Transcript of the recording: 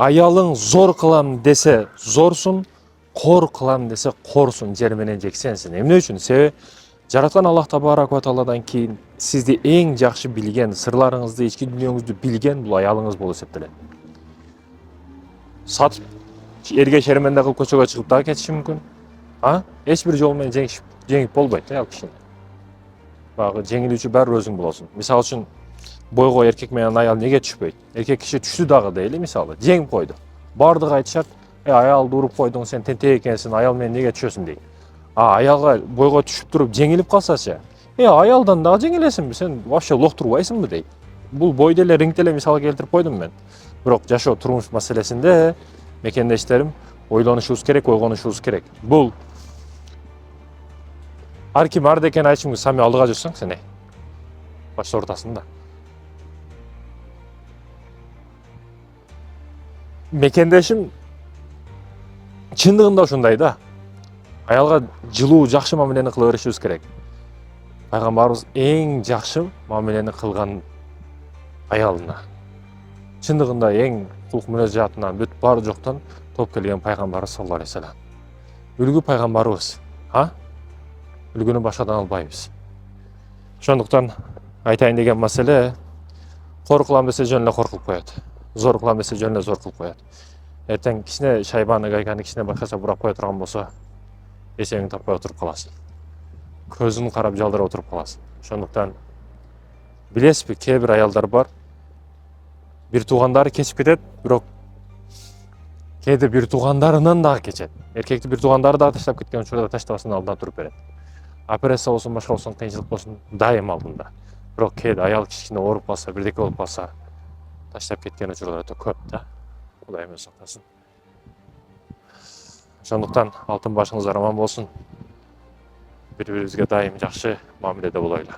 Аялың зор кылам десе зорсун, кор кылам десе корсун, жер менен жексенсиң. Эмне үчүн? Себеби жараткан Аллах табарак ва тааладан кийин сизди эң жакшы билген, сырларыңызды, ички дүйнөңүздү билген бул аялыңыз болуп эсептелет. Сатып эрге шеременде кылып көчөгө чыгып дагы кетиши мүмкүн. Эч бир жол менен жеңип болбойт аял кишини. Багы жеңилүүчү баары өзүң болосуң. Мисалы үчүн бойго эркек менен аял неге түшпөйт? Эркек киши түштү дагы дейли, мисалы, жеңип койду. Бардыгы айтышат, аялды уруп койдуң, сен тентек экенсиң, аял менен неге түшөсүң дейт. Аялга бойго түшүп туруп жеңилип калсачы, аялдан дагы жеңилесиңби, сен вообще лох турбайсыңбы дейт. Бул бойду эле рингти эле мисал келтирип койдум мен. Бирок жашоо турмуш маселесинде мекендештерим ойлонушубуз керек, ойгонушубуз керек. Бул ар ким ар деген айтышым, сами алдыга жүрсөң сен башта ортасында. Мекендешим чындыгында ушундай да. Аялга жылуу, жакшы мамилени кыла беришибиз керек. Пайгамбарыбыз эң жакшы мамилени кылган аялына. Чындыгында эң кулк мүнөзжатынан бүт бары жоктон топ келген пайгамбарыбыз саллаллаху алейхи вассалам. Үлгү пайгамбарыбыз, үлгүнү башкадан албайбыз. Ошондуктан айтайын деген маселе, кор кылам десе жөн эле кор кылып коет. Зор кылам десе жөн эле зор кылып коет. Эртең кичине шайбаны гайканы кичине башкача бурап кое турган болсо, эсебиңди таппай отуруп каласың. Көзүн карап жалдырап отуруп каласың. Ошондуктан билесизби, кээ бир аялдар бар, бир туугандары кечип кетет, бирок кээде бир туугандарынан дагы кечет. Эркекти бир туугандары дагы таштап кеткен учурда таштабастан алдына туруп берет. Операция болсун, башка болсун, кыйынчылык болсун, дайым алдында. Бирок кээде аял кичине ооруп калса, бирдеке болуп калса, таштап кеткен учурлар өтө көп да. Кудай эмес сактасын. Ошондуктан алтын башыңыздар аман болсун. Бири-бирибизге дайым жакшы мамиледе болойлу.